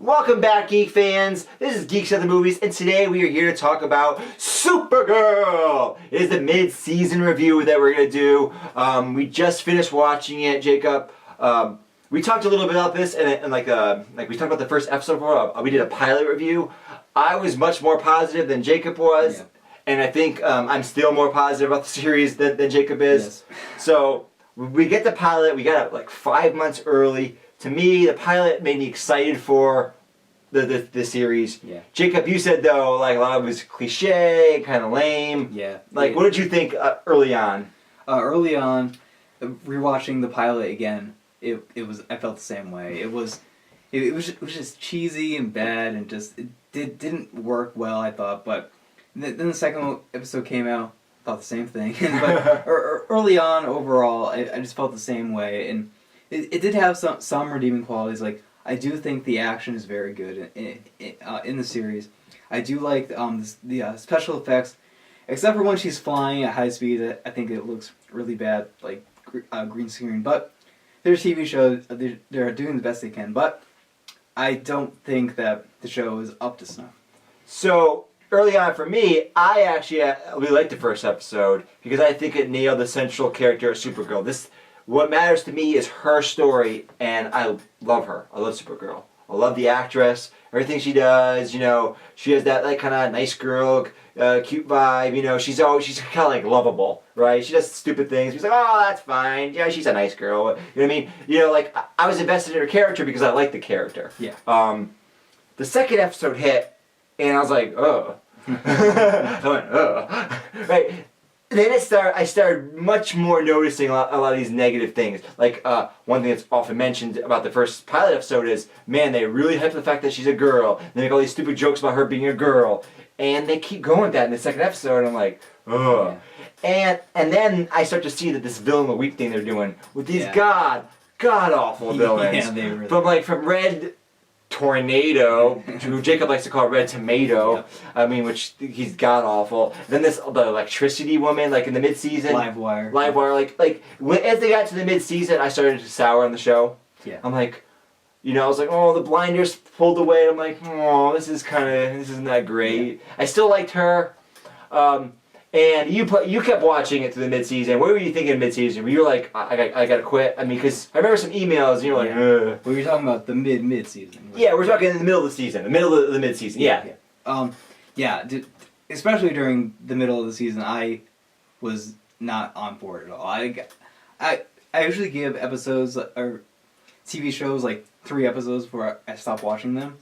Welcome back, Geek fans. This is Geeks of the Movies, and today we are here to talk about Supergirl. It is the mid-season review that we're going to do. We just finished watching it, Jacob. We talked a little bit about this, and like we talked about the first episode. We did a pilot review. I was much more positive than Jacob was, yeah. And I think I'm still more positive about the series than Jacob is. Yes. So we get the pilot. We got it like 5 months early. To me, the pilot made me excited for the series. Yeah. Jacob, you said though, like a lot of it was cliche, kind of lame. Yeah. Like, what did you think early on? Early on, rewatching the pilot again, I felt the same way. It was just cheesy and bad, and just didn't work well, I thought. But then the second episode came out, thought the same thing. But early on, overall, I just felt the same way, and it did have some redeeming qualities. Like, I do think the action is very good in the series. I do like the special effects, except for when she's flying at high speed. I think it looks really bad, like green screen. But their TV shows, they're doing the best they can. But I don't think that the show is up to snuff. So early on for me, I actually really liked the first episode because I think it nailed the central character of Supergirl. What matters to me is her story, and I love her. I love Supergirl. I love the actress, everything she does. You know, she has that like kind of nice girl, cute vibe. You know, she's kind of like lovable, right? She does stupid things. She's like, oh, that's fine. Yeah, she's a nice girl. You know what I mean? You know, like I was invested in her character because I liked the character. Yeah. The second episode hit, and I was like, oh. I went, oh. Right. Then I started much more noticing a lot of these negative things. Like, one thing that's often mentioned about the first pilot episode is, man, they really hype the fact that she's a girl. They make all these stupid jokes about her being a girl. And they keep going with that in the second episode, and I'm like, ugh. Yeah. And then I start to see that this villain of the week thing they're doing with these god-awful villains. Yeah, they really from Red Tornado, who Jacob likes to call Red Tomato. Yep. I mean, which he's god awful. Then the electricity woman, like in the mid-season, Livewire, like as they got to the mid-season, I started to sour on the show. Yeah, I'm like, you know, I was like, oh, the blinders pulled away. I'm like, oh, this isn't that great. Yeah. I still liked her. And you kept watching it through the mid-season. What were you thinking mid-season? Were you like, I gotta quit? I mean, because I remember some emails, and you were like, ugh. Well, you're talking about the mid-season. Yeah, we're talking in the middle of the season. The middle of the mid-season, yeah. Especially during the middle of the season, I was not on board at all. I usually give episodes or TV shows like 3 episodes before I stop watching them.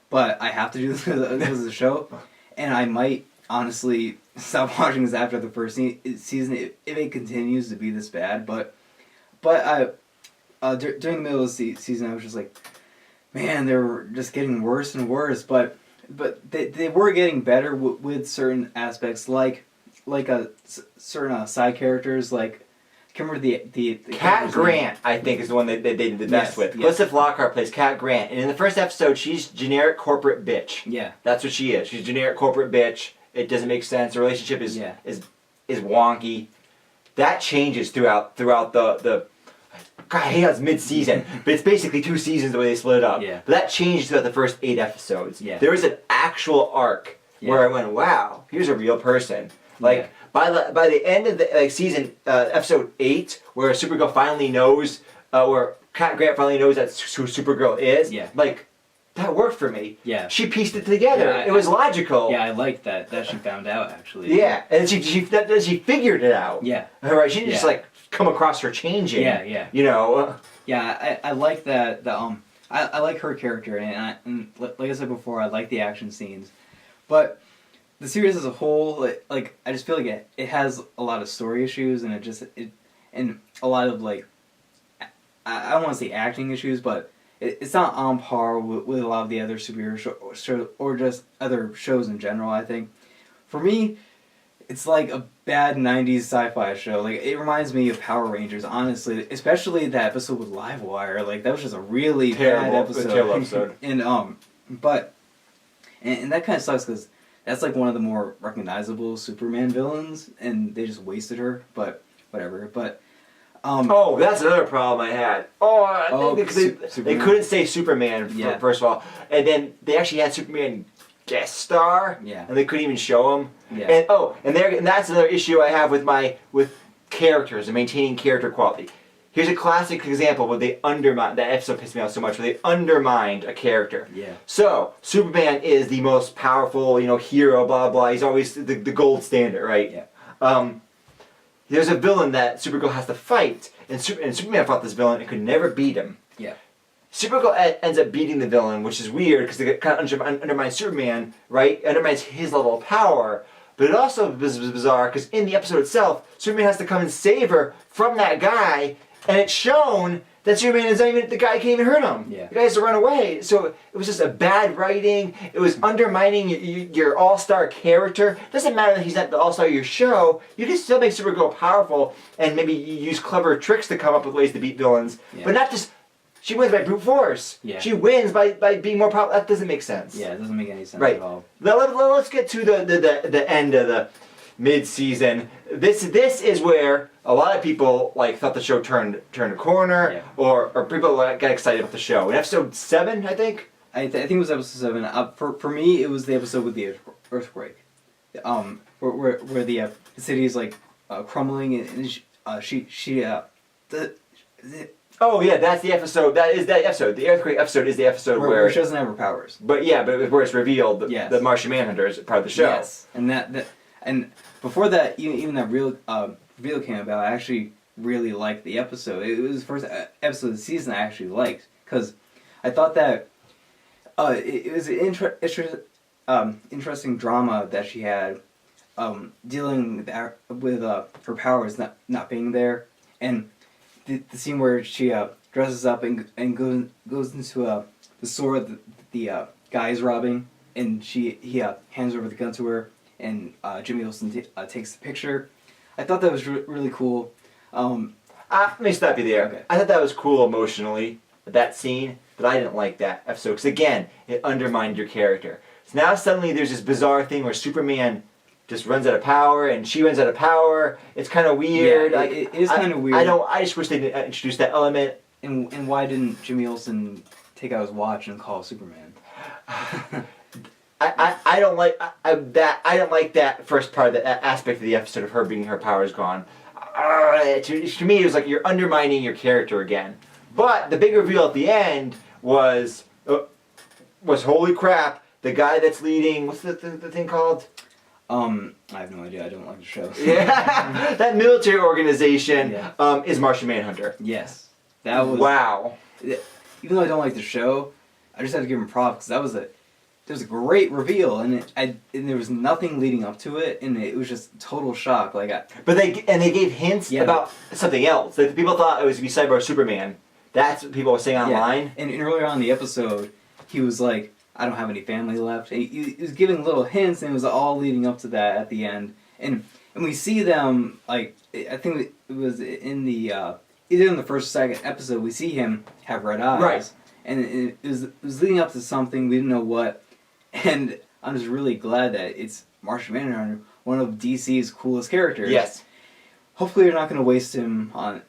But I have to do this because of the show. And I might honestly stop watching this after the first season if it continues to be this bad. But during the middle of the season, I was just like, man, they were just getting worse and worse. But they were getting better with certain aspects, like certain side characters. Like, I can't remember the Cat Grant, I think, is the one that they did the best with. Yes. Melissa Flockhart plays Cat Grant, and in the first episode, she's generic corporate bitch. Yeah, that's what she is. She's generic corporate bitch. It doesn't make sense. The relationship is wonky. That changes throughout the God, I hate it's mid-season, but it's basically 2 seasons the way they split it up. Yeah. But that changed throughout the first 8 episodes. Yeah. There was an actual arc where I went, wow, here's a real person. Like by the end of the season, episode 8, where Supergirl finally knows, where Cat Grant finally knows that's who Supergirl is. Yeah. Like, that worked for me. Yeah. She pieced it together. Yeah, it was logical. Yeah, I liked that she found out, actually. Yeah, and she figured it out. Yeah. Right. She didn't just like come across her changing. Yeah, yeah. You know. Yeah, I like that. I like her character, and like I said before, I like the action scenes, but the series as a whole, like I just feel like it has a lot of story issues, and and a lot of like I don't want to say acting issues, but it's not on par with a lot of the other superhero shows or just other shows in general, I think. For me, it's like a bad 90s sci-fi show. Like, it reminds me of Power Rangers, honestly. Especially that episode with Livewire. Like, that was just a really bad episode. Terrible episode. And that kind of sucks because that's like one of the more recognizable Superman villains, and they just wasted her, but whatever. But Oh, that's another problem I had. Because they Superman. couldn't say Superman, Yeah. first of all. And then they actually had Superman guest star, Yeah. and they couldn't even show him. Yeah. And that's another issue I have with characters and maintaining character quality. Here's a classic example where they undermine, that episode pissed me off so much, where they undermined a character. Yeah. So, Superman is the most powerful, hero, blah, blah. He's always the gold standard, right? Yeah. There's a villain that Supergirl has to fight, and Superman fought this villain and could never beat him. Yeah. Supergirl ends up beating the villain, which is weird because it kind of undermines Superman, right? Undermines his level of power. But it also is bizarre because in the episode itself, Superman has to come and save her from that guy, and it's shown that Superman is not even, the guy can't even hurt him. Yeah. The guy has to run away. So it was just a bad writing. It was undermining your all-star character. It doesn't matter that he's not the all-star of your show. You can still make Supergirl powerful and maybe you use clever tricks to come up with ways to beat villains. Yeah. But not just, she wins by brute force. Yeah. She wins by being more powerful. That doesn't make sense. Yeah, it doesn't make any sense Right. at all. Let's get to the end of the mid-season. This is where a lot of people thought the show turned a corner, Yeah. or people got excited about the show. In episode 7, I think. I think it was episode 7. For me, it was the episode with the earthquake, where the city is crumbling, and Oh yeah, that's the episode. That is that episode. The earthquake episode is the episode where she doesn't have her powers. But where it's revealed that Yes. the Martian Manhunter is part of the show. Yes, and before that, even that reveal came about, I actually really liked the episode. It was the first episode of the season I actually liked because I thought that it was an interesting drama that she had, dealing with her powers not being there, and the scene where she dresses up and goes into the store that the guy is robbing, and he hands over the gun to her, and Jimmy Olsen takes the picture. I thought that was really cool. Let me stop you there. Okay. I thought that was cool emotionally, that scene, but I didn't like that episode because again, it undermined your character. So now suddenly there's this bizarre thing where Superman just runs out of power and she runs out of power. It's kind of weird. Yeah, it is kind of weird. I just wish they didn't introduce that element. And why didn't Jimmy Olsen take out his watch and call Superman? I don't like that. I don't like that first part, that aspect of the episode of her being her powers gone. To me, it was like you're undermining your character again. But the big reveal at the end was holy crap! The guy that's leading, what's the thing called? I have no idea. I don't like the show. Yeah, that military organization Yeah. is Martian Manhunter. Yes, that was Wow. Even though I don't like the show, I just had to give him props because there was a great reveal, and there was nothing leading up to it, and it was just total shock. But they gave hints about something else. Like, people thought it was going to be Cyborg Superman. That's what people were saying online. And earlier on in the episode, he was like, "I don't have any family left." And he was giving little hints, and it was all leading up to that at the end. And we see them I think it was in the either in the first or second episode, we see him have red eyes. Right. And it was leading up to something we didn't know what. And I'm just really glad that it's Martian Manhunter, one of DC's coolest characters. Yes. Hopefully you're not going to waste him on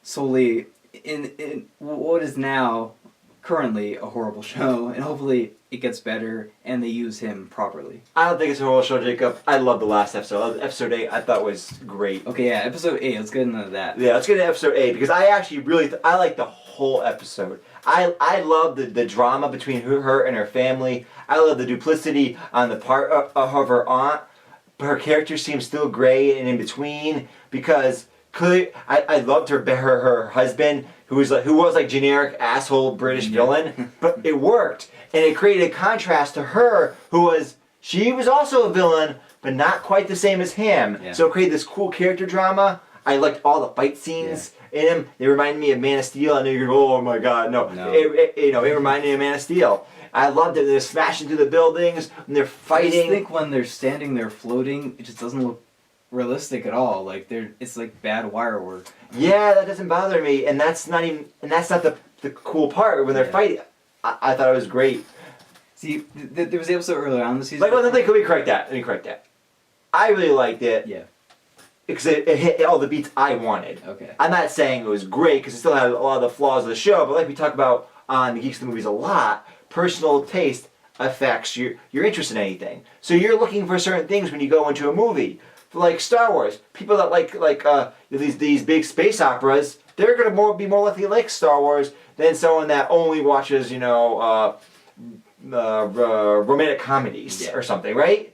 solely in what is now currently a horrible show, and hopefully it gets better and they use him properly. I don't think it's a horrible show, Jacob. I love the last episode. Episode 8 I thought was great. Okay, yeah, episode 8, let's get into that. Yeah, let's get to episode 8 because I actually really I like the whole episode. I love the drama between her and her family. I love the duplicity on the part of her aunt. But her character seems still gray and in between because clearly I loved her husband who was like generic asshole British villain, but it worked and it created a contrast to her she was also a villain but not quite the same as him. Yeah. So it created this cool character drama. I liked all the fight scenes in him. They reminded me of Man of Steel. I know you're going, oh my god, no. It reminded me of Man of Steel. I loved it. They're smashing through the buildings and they're fighting. I just think when they're standing there floating, it just doesn't look realistic at all. It's like bad wire work. Yeah, that doesn't bother me, and that's not the cool part when they're fighting. I thought it was great. See, there was the episode earlier on the season. Let me correct that. I really liked it. Yeah. because it hit all the beats I wanted. Okay. I'm not saying it was great because it still had a lot of the flaws of the show, but like we talk about on the Geeks the Movies a lot, personal taste affects your interest in anything. So you're looking for certain things when you go into a movie. For like Star Wars, people that like these big space operas, they're gonna be more likely to like Star Wars than someone that only watches romantic comedies or something, right?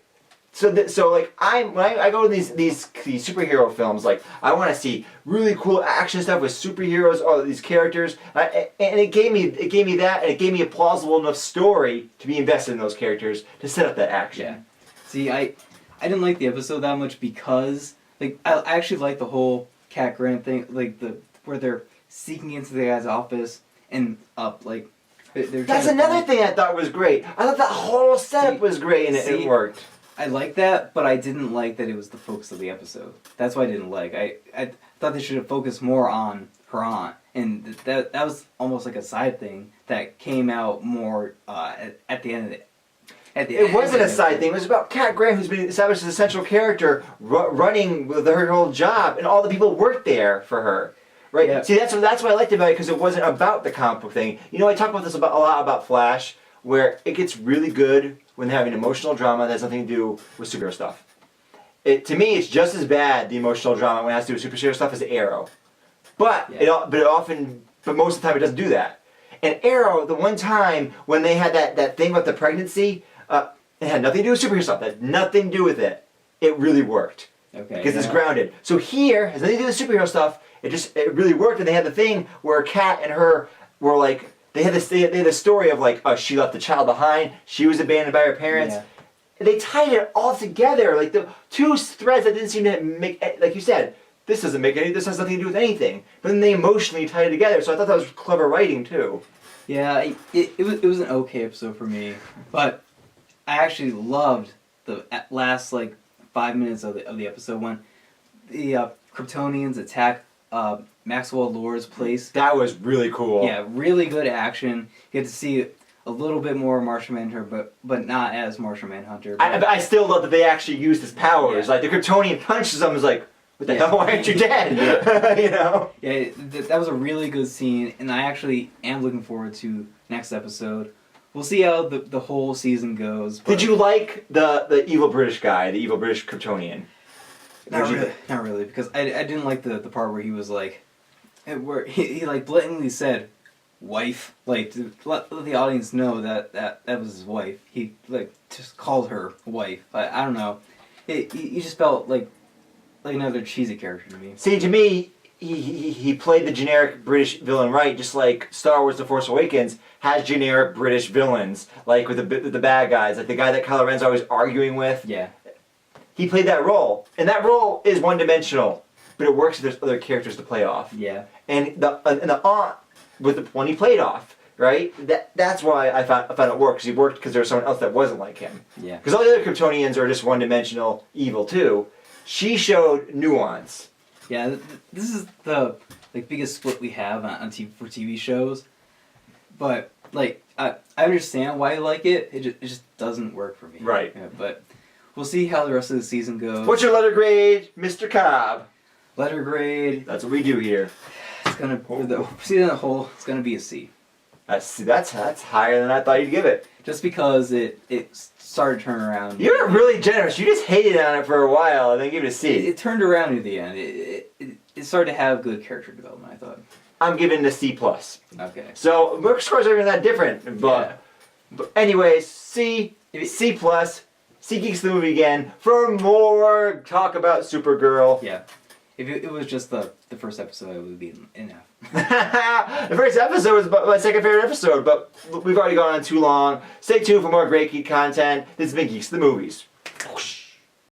So like when I go to these superhero films, like I want to see really cool action stuff with superheroes, all these characters, and it gave me that, and it gave me a plausible enough story to be invested in those characters to set up that action. Yeah. See, I didn't like the episode that much because like I actually like the whole Cat Grant thing, like where they're sneaking into the guy's office and up like. That's another thing I thought was great. I thought that whole setup was great and it worked. I like that, but I didn't like that it was the focus of the episode. That's why I didn't like. I thought they should have focused more on her aunt, and that was almost like a side thing that came out more at the end of it. It wasn't a side thing. It was about Cat Grant, who's been established as a central character, running with her whole job, and all the people worked there for her. Right? Yeah. See, that's what I liked about it, because it wasn't about the comic book thing. You know, I talk about this a lot about Flash, where it gets really good when they're having emotional drama that has nothing to do with superhero stuff. To me, it's just as bad, the emotional drama when it has to do with superhero stuff, as Arrow. But but most of the time it doesn't do that. And Arrow, the one time when they had that thing with the pregnancy, it had nothing to do with superhero stuff. It had nothing to do with it. It really worked. Okay. Because it's grounded. So here, it has nothing to do with superhero stuff. It really worked, and they had the thing where Kat and her were like, they had the story of like, she left the child behind, she was abandoned by her parents. Yeah. They tied it all together, like the two threads that didn't seem to make, like you said, this has nothing to do with anything. But then they emotionally tied it together, so I thought that was clever writing too. Yeah, it was an okay episode for me, but I actually loved the last like 5 minutes of the episode when the Kryptonians attack Maxwell Lord's place. That was really cool. Yeah, really good action. You get to see a little bit more Martian Manhunter, but not as Martian Manhunter. I still love that they actually used his powers. Yeah. Like the Kryptonian punches him, is like, what the hell? Why aren't you dead? Yeah. You know? Yeah, that was a really good scene, and I actually am looking forward to next episode. We'll see how the whole season goes. Did you like the evil British guy, the evil British Kryptonian? Not really, because I didn't like the part where he was like, where he like blatantly said, "wife," like to let the audience know that was his wife. He like just called her wife. I don't know. He just felt like another cheesy character to me. See, to me, he played the generic British villain right, just like Star Wars: The Force Awakens has generic British villains, like with the bad guys, like the guy that Kylo Ren's always arguing with. Yeah. He played that role, and that role is one-dimensional, but it works if there's other characters to play off. Yeah. And the aunt with the one he played off, right? That's why I found it worked, because he worked because there was someone else that wasn't like him. Yeah. Because all the other Kryptonians are just one-dimensional evil too. She showed nuance. Yeah, this is the biggest split we have for TV shows, but like I understand why you like it. It just doesn't work for me. Right. Yeah, but we'll see how the rest of the season goes. What's your letter grade, Mr. Cobb? Letter grade? That's what we do here. It's gonna for the season as a whole. It's gonna be a C. That's higher than I thought you'd give it. Just because it started to turn around. You're really generous. You just hated on it for a while and then give it a C. It turned around at the end. It started to have good character development, I thought. I'm giving it a C+. Okay. So, book scores aren't even that different. But anyways, C+, C+, see Geeks the Movie again for more talk about Supergirl. Yeah. If it was just the first episode, it would be enough. The first episode was my second favorite episode, but we've already gone on too long. Stay tuned for more great geek content. This has been Geeks the Movies.